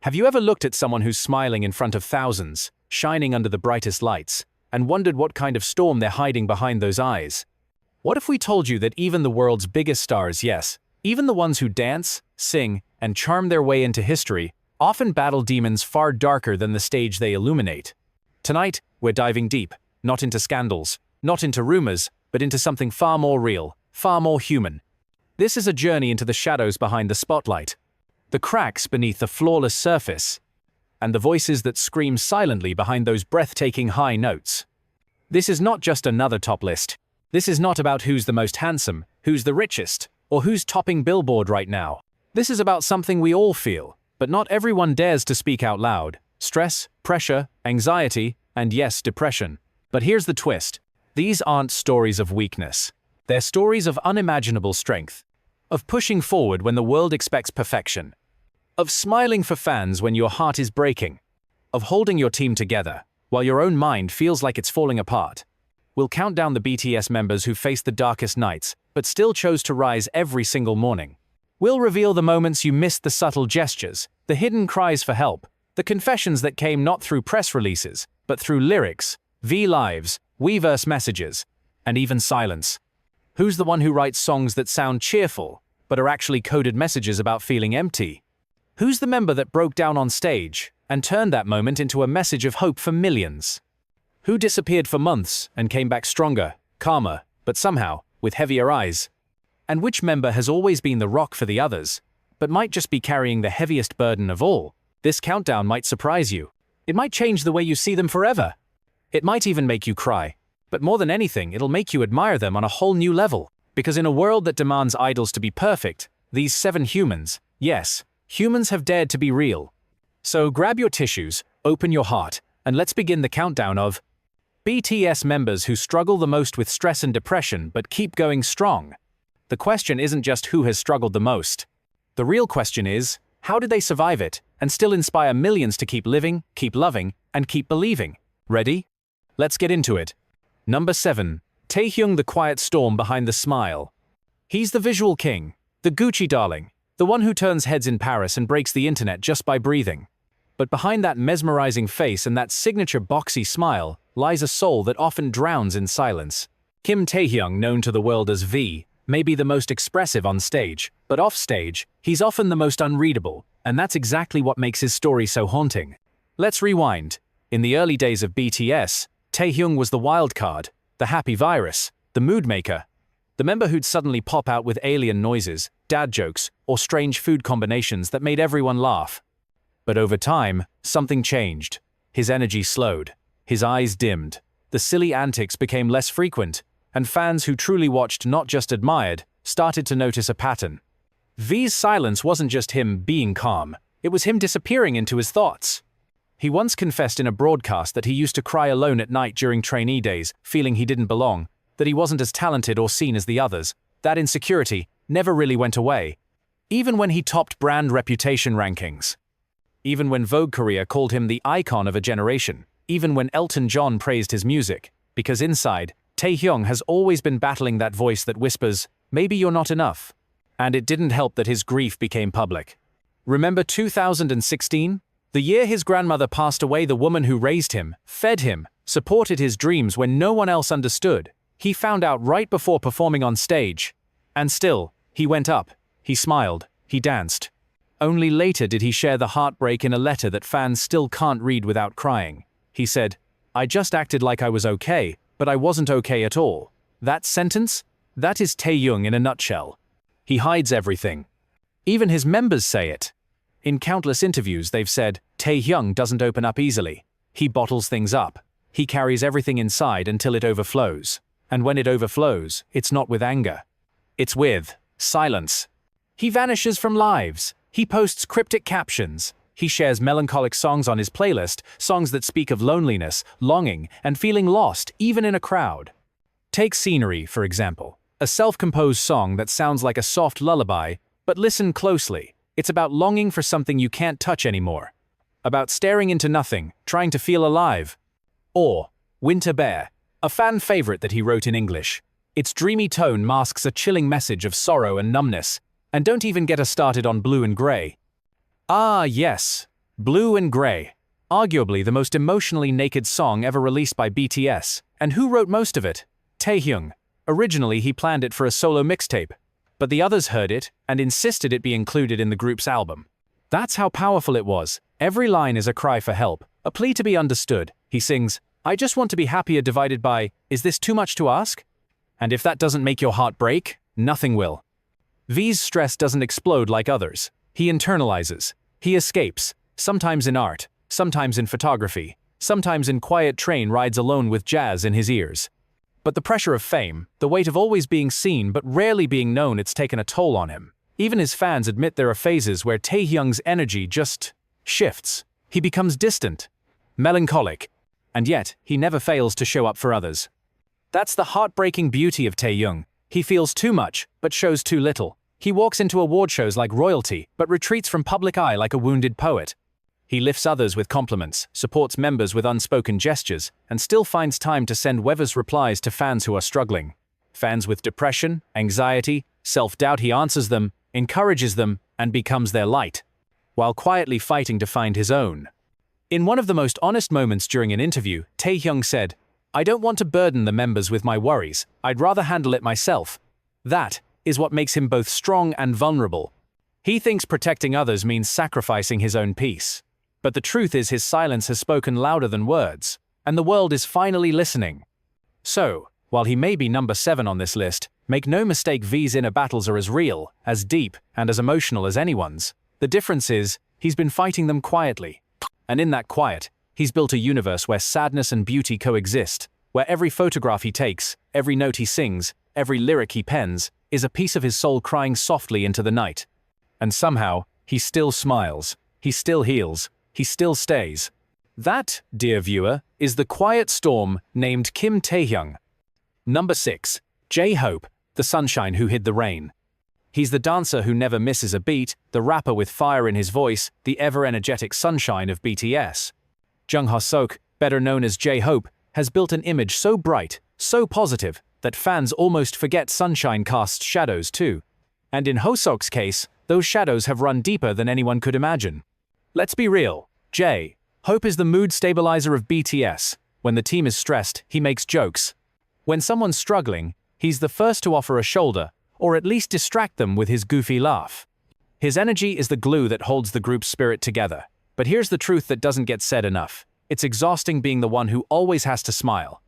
Have you ever looked at someone who's smiling in front of thousands, shining under the brightest lights, and wondered what kind of storm they're hiding behind those eyes? What if we told you that even the world's biggest stars, yes, even the ones who dance, sing, and charm their way into history, often battle demons far darker than the stage they illuminate? Tonight, we're diving deep, not into scandals, not into rumors, but into something far more real, far more human. This is a journey into the shadows behind the spotlight, the cracks beneath the flawless surface, and the voices that scream silently behind those breathtaking high notes. This is not just another top list. This is not about who's the most handsome, who's the richest, or who's topping Billboard right now. This is about something we all feel, but not everyone dares to speak out loud. Stress, pressure, anxiety, and yes, depression. But here's the twist. These aren't stories of weakness. They're stories of unimaginable strength, of pushing forward when the world expects perfection, of smiling for fans when your heart is breaking, of holding your team together while your own mind feels like it's falling apart. We'll count down the BTS members who faced the darkest nights, but still chose to rise every single morning. We'll reveal the moments you missed, the subtle gestures, the hidden cries for help, the confessions that came not through press releases, but through lyrics, V-Lives, Weverse messages, and even silence. Who's the one who writes songs that sound cheerful, but are actually coded messages about feeling empty? Who's the member that broke down on stage and turned that moment into a message of hope for millions? Who disappeared for months and came back stronger, calmer, but somehow with heavier eyes? And which member has always been the rock for the others, but might just be carrying the heaviest burden of all? This countdown might surprise you. It might change the way you see them forever. It might even make you cry. But more than anything, it'll make you admire them on a whole new level. Because in a world that demands idols to be perfect, these 7 humans, yes, humans have dared to be real. So grab your tissues, open your heart, and let's begin the countdown of BTS members who struggle the most with stress and depression but keep going strong. The question isn't just who has struggled the most. The real question is, how did they survive it and still inspire millions to keep living, keep loving, and keep believing? Ready? Let's get into it. Number 7. Taehyung, the quiet storm behind the smile. He's the visual king, the Gucci darling, the one who turns heads in Paris and breaks the internet just by breathing. But behind that mesmerizing face and that signature boxy smile lies a soul that often drowns in silence. Kim Taehyung, known to the world as V, may be the most expressive on stage, but off stage, he's often the most unreadable, and that's exactly what makes his story so haunting. Let's rewind. In the early days of BTS, Taehyung was the wild card, the happy virus, the mood maker, the member who'd suddenly pop out with alien noises, dad jokes, or strange food combinations that made everyone laugh. But over time, something changed. His energy slowed, his eyes dimmed, the silly antics became less frequent, and fans who truly watched, not just admired, started to notice a pattern. V's silence wasn't just him being calm, it was him disappearing into his thoughts. He once confessed in a broadcast that he used to cry alone at night during trainee days, feeling he didn't belong, that he wasn't as talented or seen as the others. That insecurity never really went away, even when he topped brand reputation rankings. Even when Vogue Korea called him the icon of a generation, even when Elton John praised his music, because inside, Taehyung has always been battling that voice that whispers, maybe you're not enough. And it didn't help that his grief became public. Remember 2016? The year his grandmother passed away, the woman who raised him, fed him, supported his dreams when no one else understood. He found out right before performing on stage. And still, he went up, he smiled, he danced. Only later did he share the heartbreak in a letter that fans still can't read without crying. He said, "I just acted like I was okay, but I wasn't okay at all." That sentence? That is Taehyung in a nutshell. He hides everything. Even his members say it. In countless interviews they've said, Taehyung doesn't open up easily. He bottles things up. He carries everything inside until it overflows. And when it overflows, it's not with anger. It's with silence. He vanishes from lives. He posts cryptic captions. He shares melancholic songs on his playlist, songs that speak of loneliness, longing, and feeling lost, even in a crowd. Take Scenery, for example. A self-composed song that sounds like a soft lullaby, but listen closely. It's about longing for something you can't touch anymore. About staring into nothing, trying to feel alive. Or Winter Bear, a fan favorite that he wrote in English. Its dreamy tone masks a chilling message of sorrow and numbness. And don't even get us started on Blue and Grey. Ah, yes. Blue and Grey, arguably the most emotionally naked song ever released by BTS. And who wrote most of it? Taehyung. Originally he planned it for a solo mixtape, but the others heard it and insisted it be included in the group's album. That's how powerful it was. Every line is a cry for help, a plea to be understood. He sings, "I just want to be happier," divided by, "Is this too much to ask?" And if that doesn't make your heart break, nothing will. V's stress doesn't explode like others. He internalizes. He escapes, sometimes in art, sometimes in photography, sometimes in quiet train rides alone with jazz in his ears. But the pressure of fame, the weight of always being seen but rarely being known, it's taken a toll on him. Even his fans admit there are phases where Taehyung's energy just shifts. He becomes distant, melancholic, and yet he never fails to show up for others. That's the heartbreaking beauty of Taehyung. He feels too much, but shows too little. He walks into award shows like royalty, but retreats from public eye like a wounded poet. He lifts others with compliments, supports members with unspoken gestures, and still finds time to send Weverse replies to fans who are struggling. Fans with depression, anxiety, self-doubt, he answers them, encourages them, and becomes their light, while quietly fighting to find his own. In one of the most honest moments during an interview, Taehyung said, "I don't want to burden the members with my worries, I'd rather handle it myself." That is what makes him both strong and vulnerable. He thinks protecting others means sacrificing his own peace. But the truth is his silence has spoken louder than words, and the world is finally listening. So, while he may be number 7 on this list, make no mistake, V's inner battles are as real, as deep, and as emotional as anyone's. The difference is, he's been fighting them quietly. And in that quiet, he's built a universe where sadness and beauty coexist, where every photograph he takes, every note he sings, every lyric he pens, is a piece of his soul crying softly into the night. And somehow, he still smiles, he still heals, he still stays. That, dear viewer, is the quiet storm named Kim Taehyung. Number 6. J-Hope, the sunshine who hid the rain. He's the dancer who never misses a beat, the rapper with fire in his voice, the ever-energetic sunshine of BTS. Jungkook, better known as J-Hope, has built an image so bright, so positive, that fans almost forget sunshine casts shadows too. And in Hoseok's case, those shadows have run deeper than anyone could imagine. Let's be real, J-Hope is the mood stabilizer of BTS. When the team is stressed, he makes jokes. When someone's struggling, he's the first to offer a shoulder, or at least distract them with his goofy laugh. His energy is the glue that holds the group's spirit together. But here's the truth that doesn't get said enough. It's exhausting being the one who always has to smile.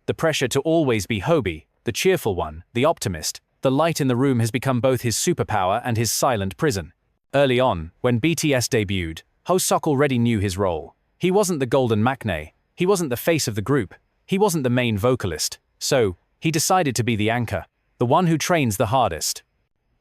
The pressure to always be Hobie, the cheerful one, the optimist, the light in the room has become both his superpower and his silent prison. Early on, when BTS debuted, Hoseok already knew his role. He wasn't the golden maknae, he wasn't the face of the group, he wasn't the main vocalist. So, he decided to be the anchor, the one who trains the hardest.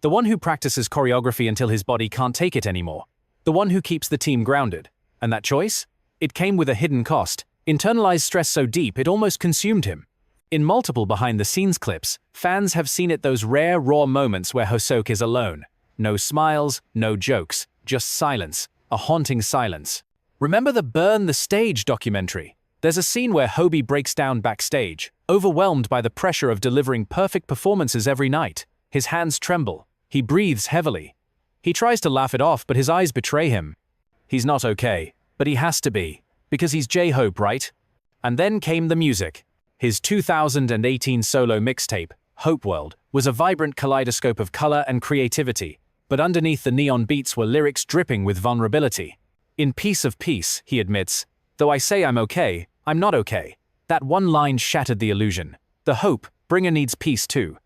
The one who practices choreography until his body can't take it anymore. The one who keeps the team grounded. And that choice? It came with a hidden cost, internalized stress so deep it almost consumed him. In multiple behind-the-scenes clips, fans have seen it, those rare, raw moments where Hoseok is alone. No smiles, no jokes, just silence, a haunting silence. Remember the Burn the Stage documentary? There's a scene where Hobie breaks down backstage, overwhelmed by the pressure of delivering perfect performances every night. His hands tremble. He breathes heavily. He tries to laugh it off, but his eyes betray him. He's not okay, but he has to be, because he's J-Hope, right? And then came the music. His 2018 solo mixtape, Hope World, was a vibrant kaleidoscope of color and creativity, but underneath the neon beats were lyrics dripping with vulnerability. In Piece of Peace, he admits, "Though I say I'm okay, I'm not okay." That one line shattered the illusion. The hope bringer needs peace too.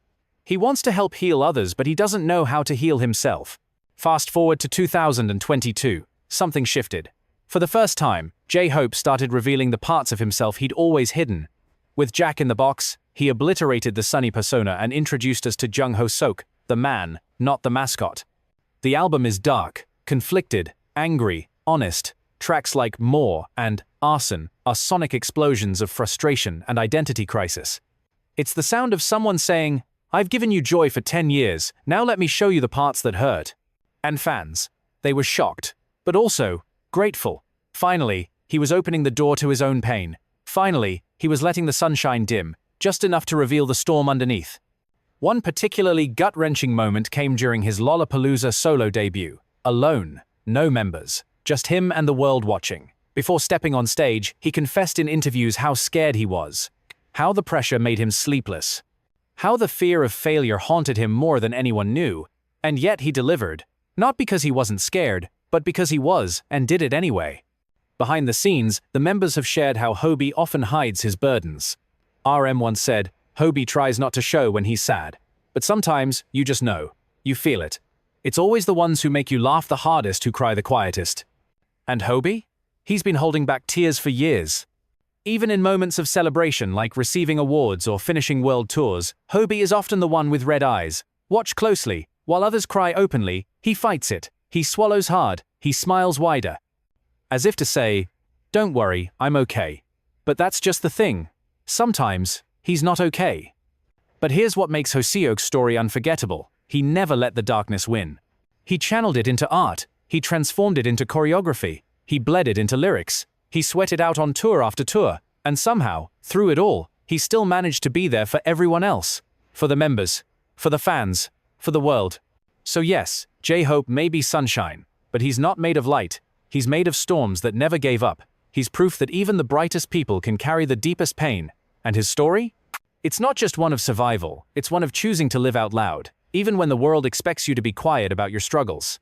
He wants to help heal others, but he doesn't know how to heal himself. Fast forward to 2022, something shifted. For the first time, J-Hope started revealing the parts of himself he'd always hidden. With Jack in the Box, he obliterated the sunny persona and introduced us to Jungkook, the man, not the mascot. The album is dark, conflicted, angry, honest. Tracks like More and Arson are sonic explosions of frustration and identity crisis. It's the sound of someone saying, "I've given you joy for 10 years, now let me show you the parts that hurt." And fans, they were shocked, but also grateful. Finally, he was opening the door to his own pain. Finally, he was letting the sunshine dim, just enough to reveal the storm underneath. One particularly gut-wrenching moment came during his Lollapalooza solo debut. Alone, no members, just him and the world watching. Before stepping on stage, he confessed in interviews how scared he was, how the pressure made him sleepless, how the fear of failure haunted him more than anyone knew, and yet he delivered, not because he wasn't scared, but because he was, and did it anyway. Behind the scenes, the members have shared how Hobie often hides his burdens. RM once said, "Hobie tries not to show when he's sad, but sometimes you just know. You feel it. It's always the ones who make you laugh the hardest who cry the quietest." And Hobie? He's been holding back tears for years. Even in moments of celebration like receiving awards or finishing world tours, Hobie is often the one with red eyes. Watch closely. While others cry openly, he fights it. He swallows hard. He smiles wider. As if to say, "Don't worry, I'm okay." But that's just the thing. Sometimes, he's not okay. But here's what makes Seok's story unforgettable. He never let the darkness win. He channeled it into art. He transformed it into choreography. He bled it into lyrics. He sweated out on tour after tour. And somehow, through it all, he still managed to be there for everyone else. For the members. For the fans. For the world. So yes, J-Hope may be sunshine, but he's not made of light. He's made of storms that never gave up. He's proof that even the brightest people can carry the deepest pain. And his story? It's not just one of survival, it's one of choosing to live out loud, even when the world expects you to be quiet about your struggles.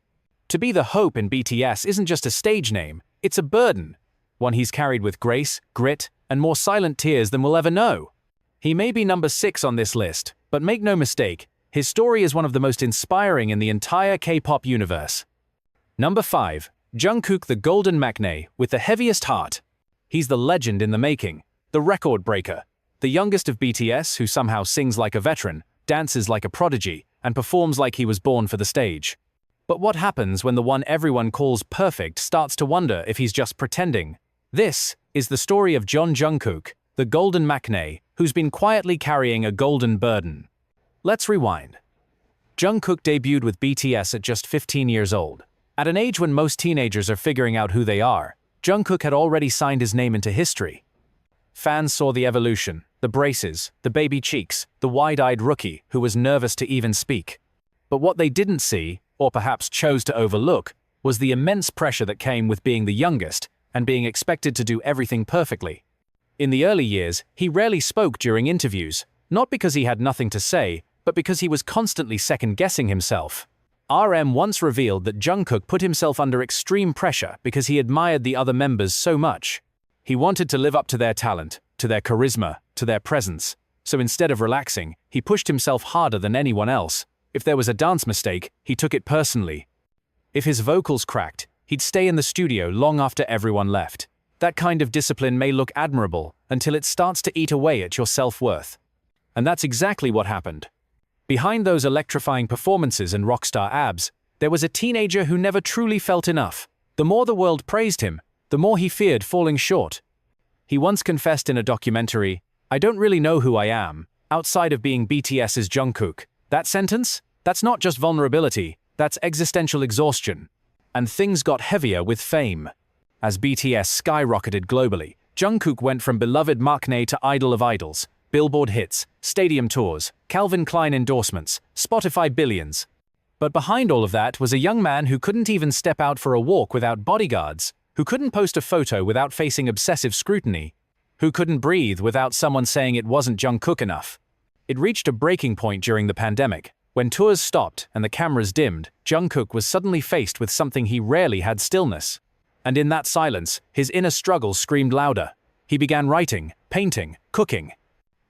To be the Hope in BTS isn't just a stage name, it's a burden. One he's carried with grace, grit, and more silent tears than we'll ever know. He may be number 6 on this list, but make no mistake, his story is one of the most inspiring in the entire K-pop universe. Number 5. Jungkook, the golden maknae with the heaviest heart. He's the legend in the making, the record breaker, the youngest of BTS who somehow sings like a veteran, dances like a prodigy, and performs like he was born for the stage. But what happens when the one everyone calls perfect starts to wonder if he's just pretending? This is the story of Jungkook, the golden maknae, who's been quietly carrying a golden burden. Let's rewind. Jungkook debuted with BTS at just 15 years old. At an age when most teenagers are figuring out who they are, Jungkook had already signed his name into history. Fans saw the evolution, the braces, the baby cheeks, the wide-eyed rookie who was nervous to even speak. But what they didn't see, or perhaps chose to overlook, was the immense pressure that came with being the youngest and being expected to do everything perfectly. In the early years, he rarely spoke during interviews, not because he had nothing to say, but because he was constantly second-guessing himself. RM once revealed that Jungkook put himself under extreme pressure because he admired the other members so much. He wanted to live up to their talent, to their charisma, to their presence. So instead of relaxing, he pushed himself harder than anyone else. If there was a dance mistake, he took it personally. If his vocals cracked, he'd stay in the studio long after everyone left. That kind of discipline may look admirable until it starts to eat away at your self-worth. And that's exactly what happened. Behind those electrifying performances and rockstar abs, there was a teenager who never truly felt enough. The more the world praised him, the more he feared falling short. He once confessed in a documentary, "I don't really know who I am, outside of being BTS's Jungkook." That sentence? That's not just vulnerability, that's existential exhaustion. And things got heavier with fame. As BTS skyrocketed globally, Jungkook went from beloved maknae to idol of idols, Billboard hits, stadium tours, Calvin Klein endorsements, Spotify billions. But behind all of that was a young man who couldn't even step out for a walk without bodyguards, who couldn't post a photo without facing obsessive scrutiny, who couldn't breathe without someone saying it wasn't Jungkook enough. It reached a breaking point during the pandemic. When tours stopped and the cameras dimmed, Jungkook was suddenly faced with something he rarely had: stillness. And in that silence, his inner struggle screamed louder. He began writing, painting, cooking.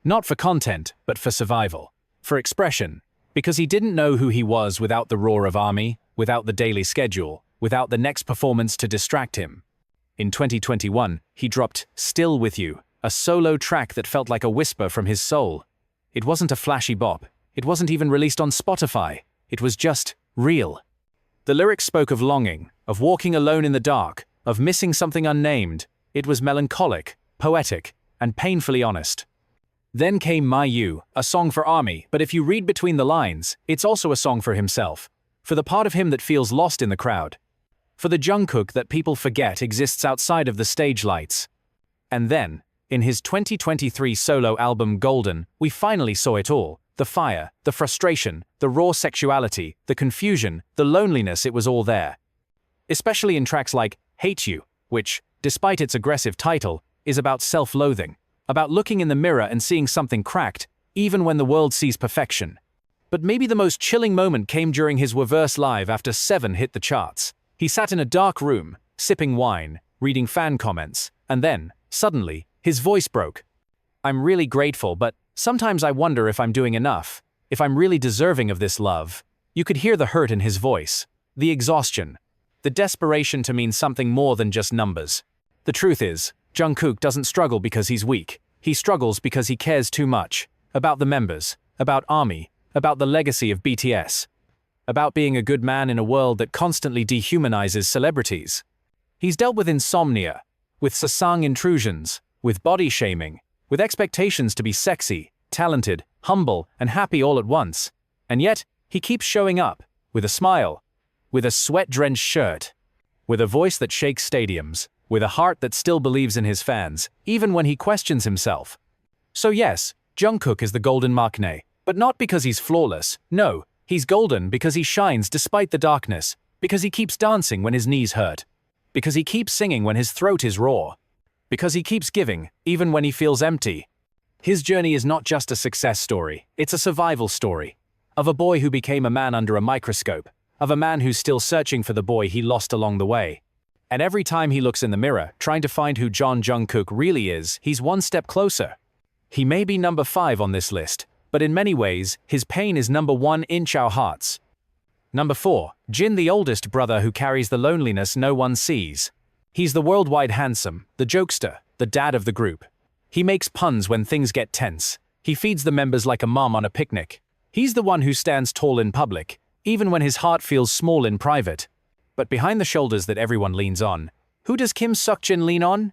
Not for content, but for survival. For expression. Because he didn't know who he was without the roar of ARMY, without the daily schedule, without the next performance to distract him. In 2021, he dropped Still With You, a solo track that felt like a whisper from his soul. It wasn't a flashy bop. It wasn't even released on Spotify. It was just real. The lyrics spoke of longing, of walking alone in the dark, of missing something unnamed. It was melancholic, poetic, and painfully honest. Then came My You, a song for ARMY, but if you read between the lines, it's also a song for himself. For the part of him that feels lost in the crowd. For the Jungkook that people forget exists outside of the stage lights. And then, in his 2023 solo album Golden, we finally saw it all. The fire, the frustration, the raw sexuality, the confusion, the loneliness, it was all there. Especially in tracks like Hate You, which, despite its aggressive title, is about self-loathing, about looking in the mirror and seeing something cracked, even when the world sees perfection. But maybe the most chilling moment came during his Weverse Live after 7 hit the charts. He sat in a dark room, sipping wine, reading fan comments, and then, suddenly, his voice broke. "I'm really grateful, but sometimes I wonder if I'm doing enough, if I'm really deserving of this love." You could hear the hurt in his voice, the exhaustion, the desperation to mean something more than just numbers. The truth is, Jungkook doesn't struggle because he's weak. He struggles because he cares too much. About the members, about ARMY, about the legacy of BTS. About being a good man in a world that constantly dehumanizes celebrities. He's dealt with insomnia, with sasang intrusions, with body shaming, with expectations to be sexy, talented, humble, and happy all at once. And yet, he keeps showing up, with a smile, with a sweat-drenched shirt, with a voice that shakes stadiums, with a heart that still believes in his fans, even when he questions himself. So yes, Jungkook is the golden maknae, but not because he's flawless. No, he's golden because he shines despite the darkness, because he keeps dancing when his knees hurt, because he keeps singing when his throat is raw, because he keeps giving, even when he feels empty. His journey is not just a success story, it's a survival story. Of a boy who became a man under a microscope, of a man who's still searching for the boy he lost along the way. And every time he looks in the mirror, trying to find who Jungkook really is, he's one step closer. He may be number 5 on this list, but in many ways, his pain is number 1 in our hearts. Number 4, Jin, the oldest brother who carries the loneliness no one sees. He's the worldwide handsome, the jokester, the dad of the group. He makes puns when things get tense. He feeds the members like a mom on a picnic. He's the one who stands tall in public, even when his heart feels small in private. But behind the shoulders that everyone leans on, who does Seokjin lean on?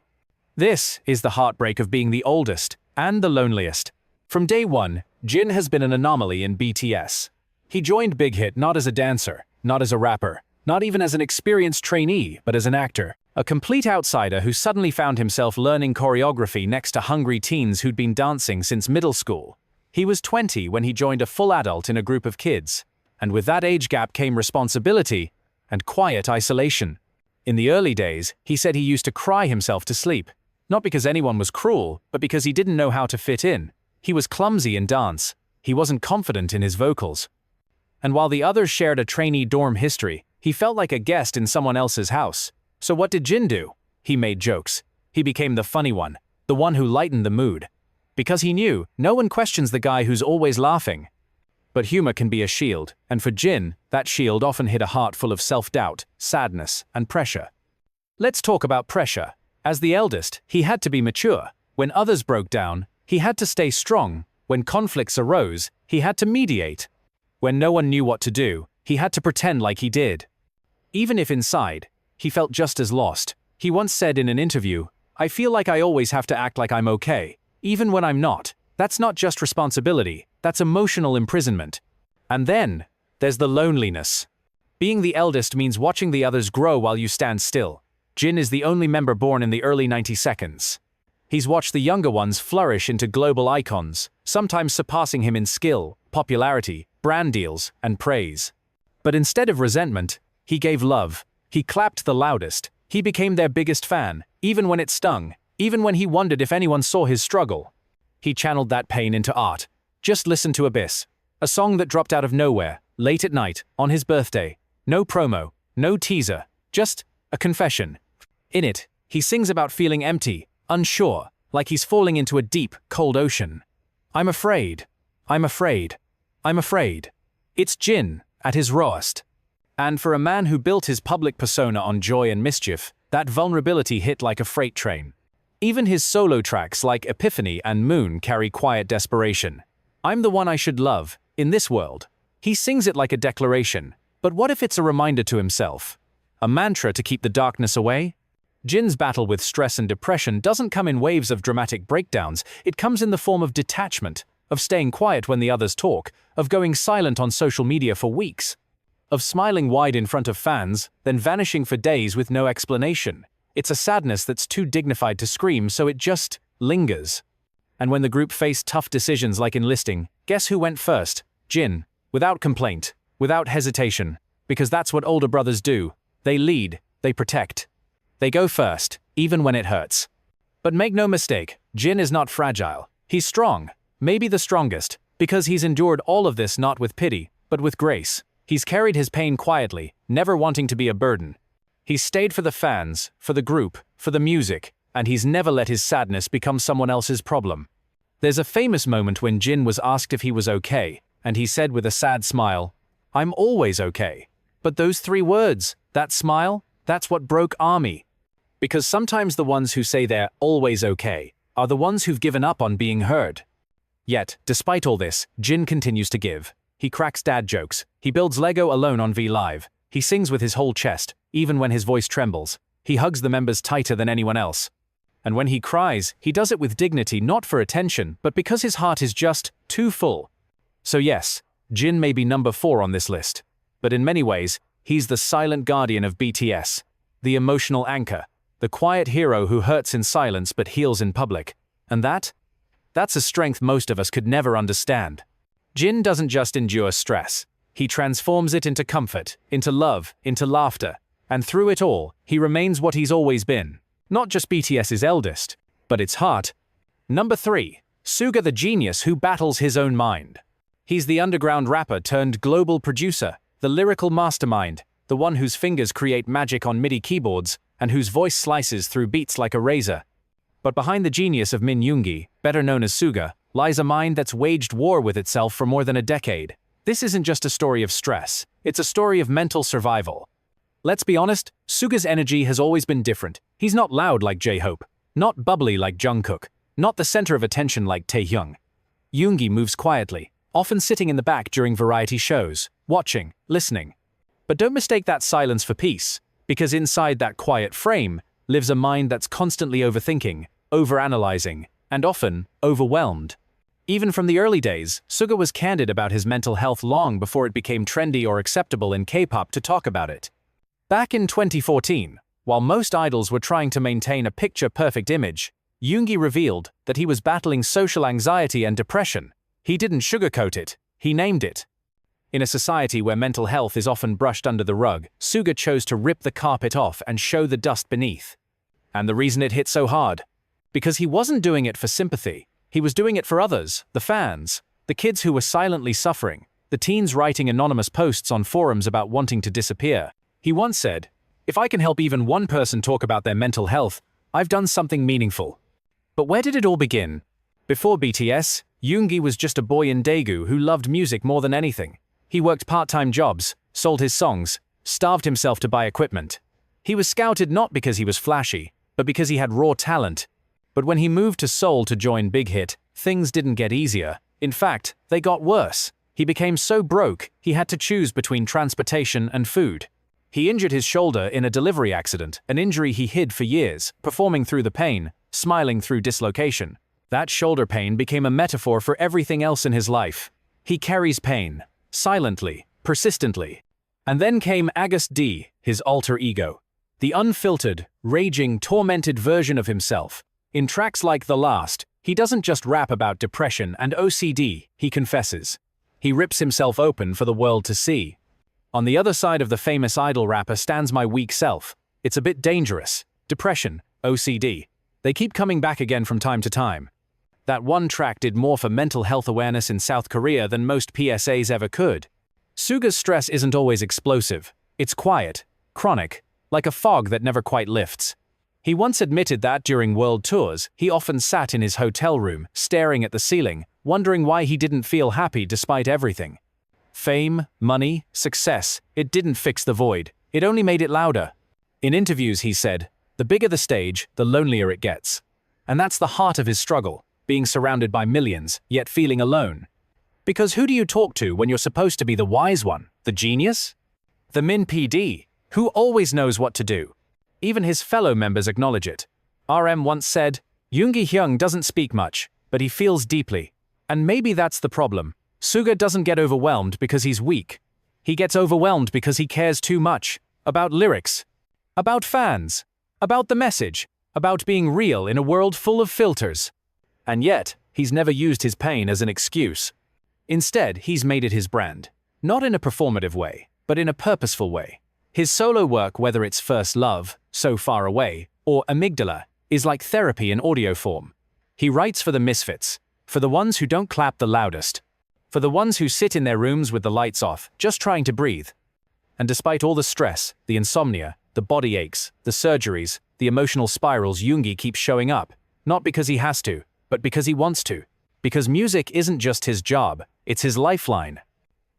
This is the heartbreak of being the oldest and the loneliest. From day one, Jin has been an anomaly in BTS. He joined Big Hit not as a dancer, not as a rapper, not even as an experienced trainee, but as an actor. A complete outsider who suddenly found himself learning choreography next to hungry teens who'd been dancing since middle school. He was 20 when he joined a full adult in a group of kids, and with that age gap came responsibility and quiet isolation. In the early days, he said he used to cry himself to sleep, not because anyone was cruel, but because he didn't know how to fit in. He was clumsy in dance. He wasn't confident in his vocals. And while the others shared a trainee dorm history, he felt like a guest in someone else's house. So what did Jin do? He made jokes. He became the funny one, the one who lightened the mood. Because he knew, no one questions the guy who's always laughing. But humor can be a shield, and for Jin, that shield often hit a heart full of self-doubt, sadness, and pressure. Let's talk about pressure. As the eldest, he had to be mature. When others broke down, he had to stay strong. When conflicts arose, he had to mediate. When no one knew what to do, he had to pretend like he did. Even if inside, he felt just as lost. He once said in an interview, "I feel like I always have to act like I'm okay, even when I'm not." That's not just responsibility, that's emotional imprisonment. And then, there's the loneliness. Being the eldest means watching the others grow while you stand still. Jin is the only member born in the early 90s. He's watched the younger ones flourish into global icons, sometimes surpassing him in skill, popularity, brand deals, and praise. But instead of resentment, he gave love. He clapped the loudest. He became their biggest fan, even when it stung, even when he wondered if anyone saw his struggle. He channeled that pain into art. Just listen to Abyss, a song that dropped out of nowhere, late at night, on his birthday. No promo, no teaser, just a confession. In it, he sings about feeling empty, unsure, like he's falling into a deep, cold ocean. I'm afraid. I'm afraid. I'm afraid. It's Jin, at his rawest. And for a man who built his public persona on joy and mischief, that vulnerability hit like a freight train. Even his solo tracks like Epiphany and Moon carry quiet desperation. I'm the one I should love, in this world. He sings it like a declaration, but what if it's a reminder to himself? A mantra to keep the darkness away? Jin's battle with stress and depression doesn't come in waves of dramatic breakdowns, it comes in the form of detachment, of staying quiet when the others talk, of going silent on social media for weeks, of smiling wide in front of fans, then vanishing for days with no explanation. It's a sadness that's too dignified to scream, so it just lingers. And when the group faced tough decisions like enlisting, guess who went first? Jin, without complaint, without hesitation, because that's what older brothers do. They lead, they protect. They go first, even when it hurts. But make no mistake, Jin is not fragile. He's strong, maybe the strongest, because he's endured all of this not with pity, but with grace. He's carried his pain quietly, never wanting to be a burden. He's stayed for the fans, for the group, for the music, and he's never let his sadness become someone else's problem. There's a famous moment when Jin was asked if he was okay, and he said with a sad smile, "I'm always okay." But those 3 words, that smile, that's what broke ARMY. Because sometimes the ones who say they're always okay are the ones who've given up on being heard. Yet, despite all this, Jin continues to give. He cracks dad jokes. He builds Lego alone on V Live. He sings with his whole chest, even when his voice trembles. He hugs the members tighter than anyone else. And when he cries, he does it with dignity, not for attention, but because his heart is just too full. So yes, Jin may be number 4 on this list. But in many ways, he's the silent guardian of BTS. The emotional anchor. The quiet hero who hurts in silence but heals in public. And that's a strength most of us could never understand. Jin doesn't just endure stress. He transforms it into comfort, into love, into laughter. And through it all, he remains what he's always been. Not just BTS's eldest, but its heart. Number 3. Suga, the genius who battles his own mind. He's the underground rapper turned global producer, the lyrical mastermind, the one whose fingers create magic on MIDI keyboards, and whose voice slices through beats like a razor. But behind the genius of Min Yoongi, better known as Suga, lies a mind that's waged war with itself for more than a decade. This isn't just a story of stress, it's a story of mental survival. Let's be honest, Suga's energy has always been different. He's not loud like J-Hope, not bubbly like Jungkook, not the center of attention like Taehyung. Yoongi moves quietly, often sitting in the back during variety shows, watching, listening. But don't mistake that silence for peace, because inside that quiet frame lives a mind that's constantly overthinking, overanalyzing, and often overwhelmed. Even from the early days, Suga was candid about his mental health long before it became trendy or acceptable in K-pop to talk about it. Back in 2014, while most idols were trying to maintain a picture-perfect image, Yoongi revealed that he was battling social anxiety and depression. He didn't sugarcoat it, he named it. In a society where mental health is often brushed under the rug, Suga chose to rip the carpet off and show the dust beneath. And the reason it hit so hard? Because he wasn't doing it for sympathy. He was doing it for others, the fans, the kids who were silently suffering, the teens writing anonymous posts on forums about wanting to disappear. He once said, "If I can help even one person talk about their mental health, I've done something meaningful." But where did it all begin? Before BTS, Yoongi was just a boy in Daegu who loved music more than anything. He worked part-time jobs, sold his songs, starved himself to buy equipment. He was scouted not because he was flashy, but because he had raw talent. But when he moved to Seoul to join Big Hit, things didn't get easier. In fact, they got worse. He became so broke, he had to choose between transportation and food. He injured his shoulder in a delivery accident, an injury he hid for years, performing through the pain, smiling through dislocation. That shoulder pain became a metaphor for everything else in his life. He carries pain, silently, persistently. And then came August D, his alter ego. The unfiltered, raging, tormented version of himself. In tracks like The Last, he doesn't just rap about depression and OCD, he confesses. He rips himself open for the world to see. On the other side of the famous idol rapper stands my weak self. It's a bit dangerous. Depression, OCD. They keep coming back again from time to time. That one track did more for mental health awareness in South Korea than most PSAs ever could. Suga's stress isn't always explosive. It's quiet, chronic, like a fog that never quite lifts. He once admitted that during world tours, he often sat in his hotel room, staring at the ceiling, wondering why he didn't feel happy despite everything. Fame, money, success, it didn't fix the void. It only made it louder. In interviews he said, "The bigger the stage, the lonelier it gets." And that's the heart of his struggle, being surrounded by millions, yet feeling alone. Because who do you talk to when you're supposed to be the wise one, the genius? The Min PD, who always knows what to do. Even his fellow members acknowledge it. RM once said, "Yoongi Hyung doesn't speak much, but he feels deeply." And maybe that's the problem. Suga doesn't get overwhelmed because he's weak. He gets overwhelmed because he cares too much. About lyrics. About fans. About the message. About being real in a world full of filters. And yet, he's never used his pain as an excuse. Instead, he's made it his brand. Not in a performative way, but in a purposeful way. His solo work, whether it's First Love, So Far Away, or Amygdala, is like therapy in audio form. He writes for the misfits, for the ones who don't clap the loudest, for the ones who sit in their rooms with the lights off, just trying to breathe. And despite all the stress, the insomnia, the body aches, the surgeries, the emotional spirals, Yoongi keeps showing up, not because he has to, but because he wants to. Because music isn't just his job, it's his lifeline.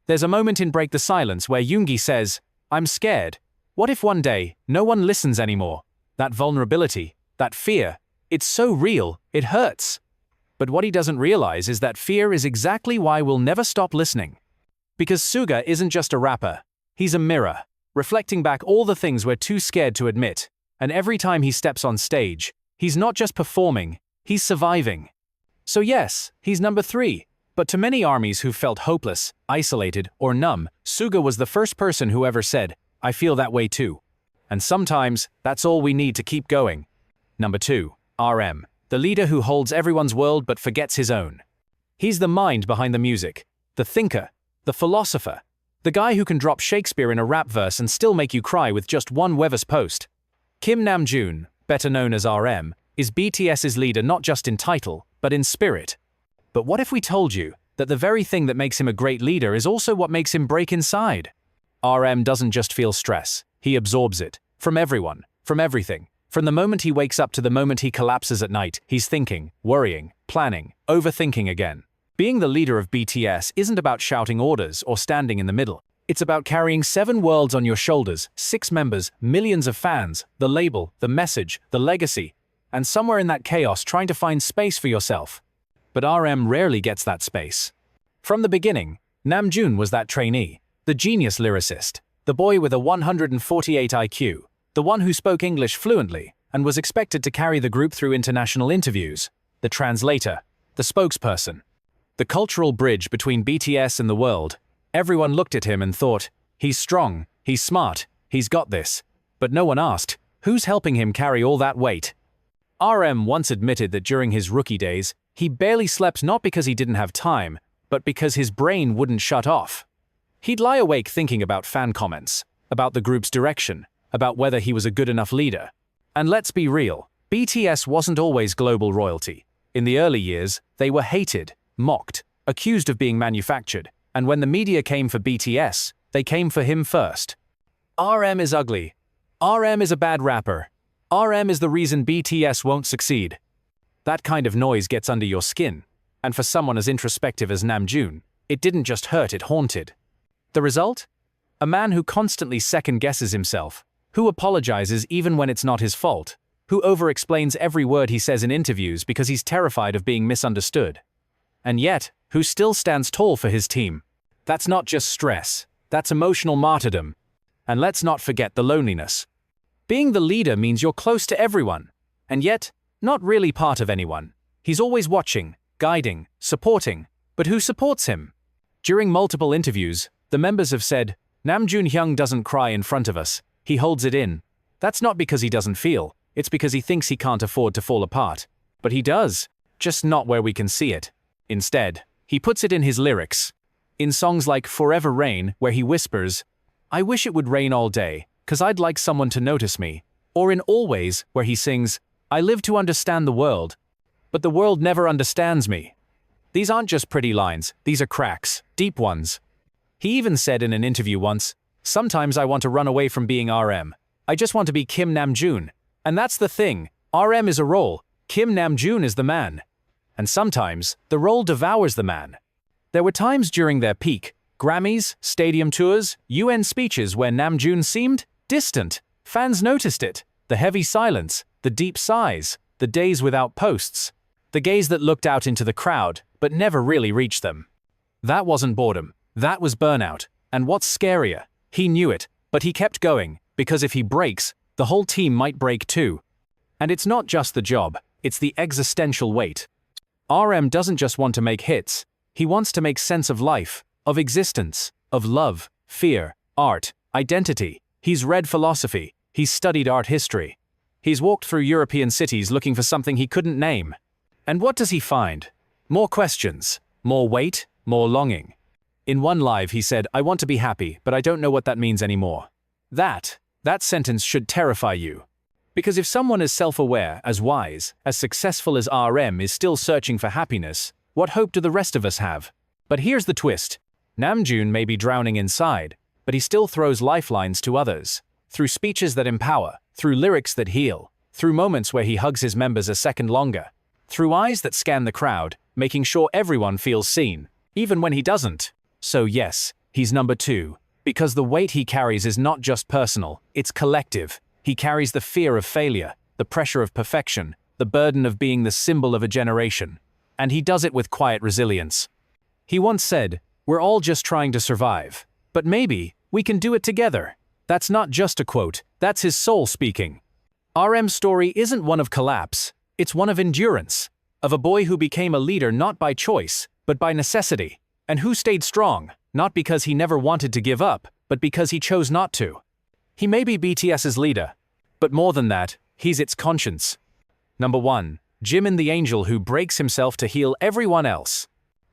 There's a moment in Break the Silence where Yoongi says, "I'm scared. What if one day, no one listens anymore?" That vulnerability, that fear, it's so real, it hurts. But what he doesn't realize is that fear is exactly why we'll never stop listening. Because Suga isn't just a rapper, he's a mirror, reflecting back all the things we're too scared to admit. And every time he steps on stage, he's not just performing, he's surviving. So yes, he's number 3. But to many armies who felt hopeless, isolated, or numb, Suga was the first person who ever said, "I feel that way too." And sometimes, that's all we need to keep going. Number 2. RM. The leader who holds everyone's world but forgets his own. He's the mind behind the music, the thinker, the philosopher, the guy who can drop Shakespeare in a rap verse and still make you cry with just one Weverse post. Kim Namjoon, better known as RM, is BTS's leader not just in title, but in spirit. But what if we told you that the very thing that makes him a great leader is also what makes him break inside? RM doesn't just feel stress, he absorbs it. From everyone, from everything. From the moment he wakes up to the moment he collapses at night, he's thinking, worrying, planning, overthinking again. Being the leader of BTS isn't about shouting orders or standing in the middle. It's about carrying 7 worlds on your shoulders, 6 members, millions of fans, the label, the message, the legacy, and somewhere in that chaos trying to find space for yourself. But RM rarely gets that space. From the beginning, Namjoon was that trainee, the genius lyricist, the boy with a 148 IQ, the one who spoke English fluently and was expected to carry the group through international interviews, the translator, the spokesperson. The cultural bridge between BTS and the world. Everyone looked at him and thought, he's strong, he's smart, he's got this. But no one asked, who's helping him carry all that weight? RM once admitted that during his rookie days, he barely slept not because he didn't have time, but because his brain wouldn't shut off. He'd lie awake thinking about fan comments, about the group's direction, about whether he was a good enough leader. And let's be real, BTS wasn't always global royalty. In the early years, they were hated, mocked, accused of being manufactured, and when the media came for BTS, they came for him first. RM is ugly. RM is a bad rapper. RM is the reason BTS won't succeed. That kind of noise gets under your skin, and for someone as introspective as Namjoon, it didn't just hurt, it haunted. The result? A man who constantly second-guesses himself, who apologizes even when it's not his fault, who over-explains every word he says in interviews because he's terrified of being misunderstood. And yet, who still stands tall for his team. That's not just stress, that's emotional martyrdom. And let's not forget the loneliness. Being the leader means you're close to everyone, and yet, not really part of anyone. He's always watching, guiding, supporting, but who supports him? During multiple interviews, the members have said, Namjoon Hyung doesn't cry in front of us, he holds it in. That's not because he doesn't feel, it's because he thinks he can't afford to fall apart. But he does, just not where we can see it. Instead, he puts it in his lyrics. In songs like Forever Rain, where he whispers, "I wish it would rain all day, 'cause I'd like someone to notice me." Or in Always, where he sings, "I live to understand the world, but the world never understands me." These aren't just pretty lines, these are cracks, deep ones. He even said in an interview once, "Sometimes I want to run away from being RM. I just want to be Kim Namjoon." And that's the thing, RM is a role, Kim Namjoon is the man. And sometimes, the role devours the man. There were times during their peak, Grammys, stadium tours, UN speeches where Namjoon seemed distant. Fans noticed it, the heavy silence, the deep sighs, the days without posts, the gaze that looked out into the crowd but never really reached them. That wasn't boredom, that was burnout. And what's scarier, he knew it, but he kept going, because if he breaks, the whole team might break too. And it's not just the job, it's the existential weight. RM doesn't just want to make hits, he wants to make sense of life, of existence, of love, fear, art, identity. He's read philosophy, he's studied art history. He's walked through European cities looking for something he couldn't name. And what does he find? More questions, more weight, more longing. In one live he said, "I want to be happy, but I don't know what that means anymore." That sentence should terrify you. Because if someone as self-aware, as wise, as successful as RM is still searching for happiness, what hope do the rest of us have? But here's the twist. Namjoon may be drowning inside, but he still throws lifelines to others. Through speeches that empower, through lyrics that heal, through moments where he hugs his members a second longer, through eyes that scan the crowd, making sure everyone feels seen, even when he doesn't. So yes, he's number 2. Because the weight he carries is not just personal, it's collective. He carries the fear of failure, the pressure of perfection, the burden of being the symbol of a generation. And he does it with quiet resilience. He once said, "We're all just trying to survive. But maybe we can do it together." That's not just a quote, that's his soul speaking. RM's story isn't one of collapse, it's one of endurance. Of a boy who became a leader not by choice, but by necessity. And who stayed strong, not because he never wanted to give up, but because he chose not to. He may be BTS's leader, but more than that, he's its conscience. Number 1. Jimin, the angel who breaks himself to heal everyone else.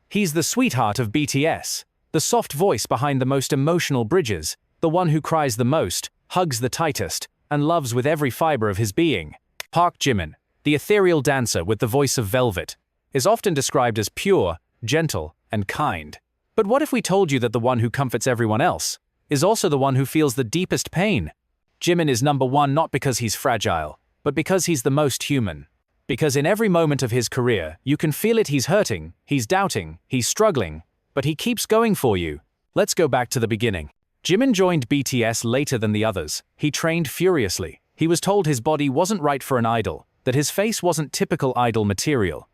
He's the sweetheart of BTS, the soft voice behind the most emotional bridges, the one who cries the most, hugs the tightest, and loves with every fiber of his being. Park Jimin, the ethereal dancer with the voice of velvet, is often described as pure, gentle, and kind. But what if we told you that the one who comforts everyone else is also the one who feels the deepest pain? Jimin is number 1 not because he's fragile, but because he's the most human. Because in every moment of his career, you can feel it. He's hurting, he's doubting, he's struggling, but he keeps going for you. Let's go back to the beginning. Jimin joined BTS later than the others. He trained furiously. He was told his body wasn't right for an idol, that his face wasn't typical idol material,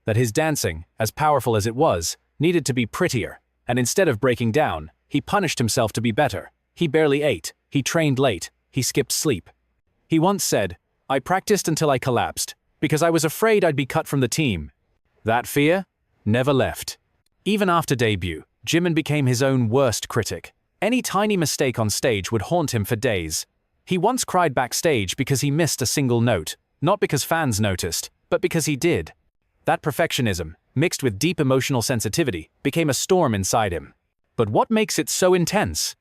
that his dancing, as powerful as it was, needed to be prettier. And instead of breaking down, he punished himself to be better. He barely ate, he trained late, he skipped sleep. He once said, "I practiced until I collapsed, because I was afraid I'd be cut from the team." That fear never left. Even after debut, Jimin became his own worst critic. Any tiny mistake on stage would haunt him for days. He once cried backstage because he missed a single note, not because fans noticed, but because he did. That perfectionism, mixed with deep emotional sensitivity, became a storm inside him. But what makes it so intense?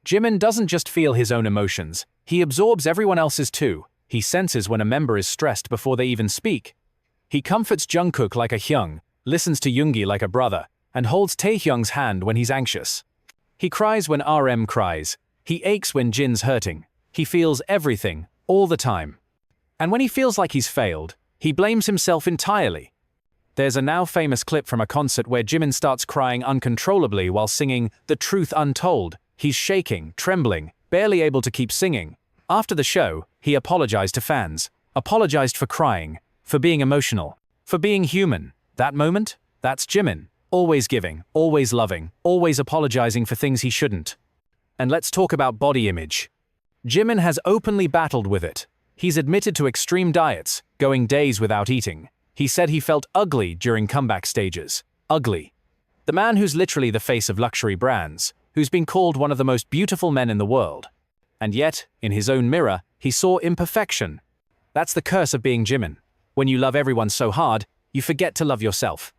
Jimin doesn't just feel his own emotions, he absorbs everyone else's too. He senses when a member is stressed before they even speak. He comforts Jungkook like a Hyung, listens to Yoongi like a brother, and holds Taehyung's hand when he's anxious. He cries when RM cries. He aches when Jin's hurting. He feels everything, all the time. And when he feels like he's failed, he blames himself entirely. There's a now famous clip from a concert where Jimin starts crying uncontrollably while singing "The Truth Untold." He's shaking, trembling, barely able to keep singing. After the show, he apologized to fans. Apologized for crying, for being emotional, for being human. That moment? That's Jimin. Always giving, always loving, always apologizing for things he shouldn't. And let's talk about body image. Jimin has openly battled with it. He's admitted to extreme diets, going days without eating. He said he felt ugly during comeback stages. Ugly. The man who's literally the face of luxury brands, who's been called one of the most beautiful men in the world. And yet, in his own mirror, he saw imperfection. That's the curse of being Jimin. When you love everyone so hard, you forget to love yourself.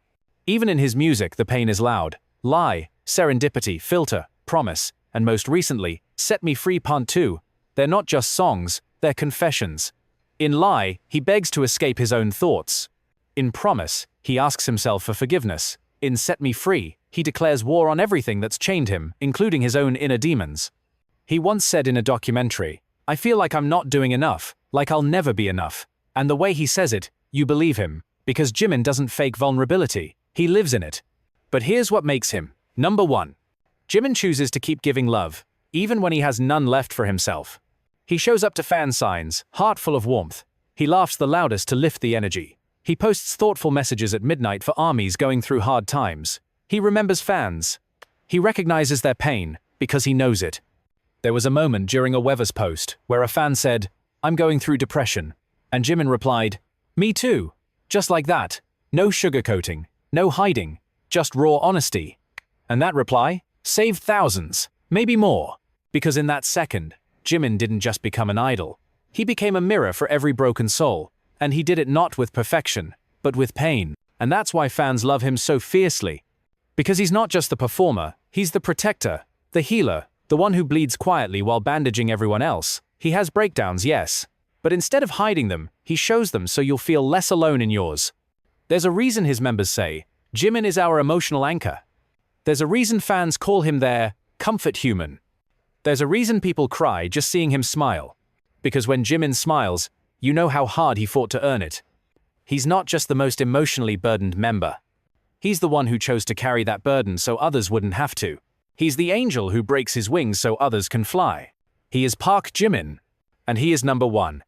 Even in his music, the pain is loud. Lie, Serendipity, Filter, Promise, and most recently, Set Me Free Part 2. They're not just songs, they're confessions. In Lie, he begs to escape his own thoughts. In Promise, he asks himself for forgiveness. In Set Me Free, he declares war on everything that's chained him, including his own inner demons. He once said in a documentary, "I feel like I'm not doing enough, like I'll never be enough." And the way he says it, you believe him, because Jimin doesn't fake vulnerability. He lives in it. But here's what makes him. Number 1. Jimin chooses to keep giving love, even when he has none left for himself. He shows up to fan signs, heart full of warmth. He laughs the loudest to lift the energy. He posts thoughtful messages at midnight for armies going through hard times. He remembers fans. He recognizes their pain, because he knows it. There was a moment during a Weathers post where a fan said, "I'm going through depression." And Jimin replied, "Me too." Just like that. No sugarcoating. No hiding, just raw honesty. And that reply saved thousands, maybe more. Because in that second, Jimin didn't just become an idol. He became a mirror for every broken soul. And he did it not with perfection, but with pain. And that's why fans love him so fiercely. Because he's not just the performer, he's the protector, the healer, The one who bleeds quietly while bandaging everyone else. He has breakdowns, yes. But instead of hiding them, he shows them so you'll feel less alone in yours. There's a reason his members say, Jimin is our emotional anchor. There's a reason fans call him their comfort human. There's a reason people cry just seeing him smile. Because when Jimin smiles, you know how hard he fought to earn it. He's not just the most emotionally burdened member. He's the one who chose to carry that burden so others wouldn't have to. He's the angel who breaks his wings so others can fly. He is Park Jimin. And he is number one.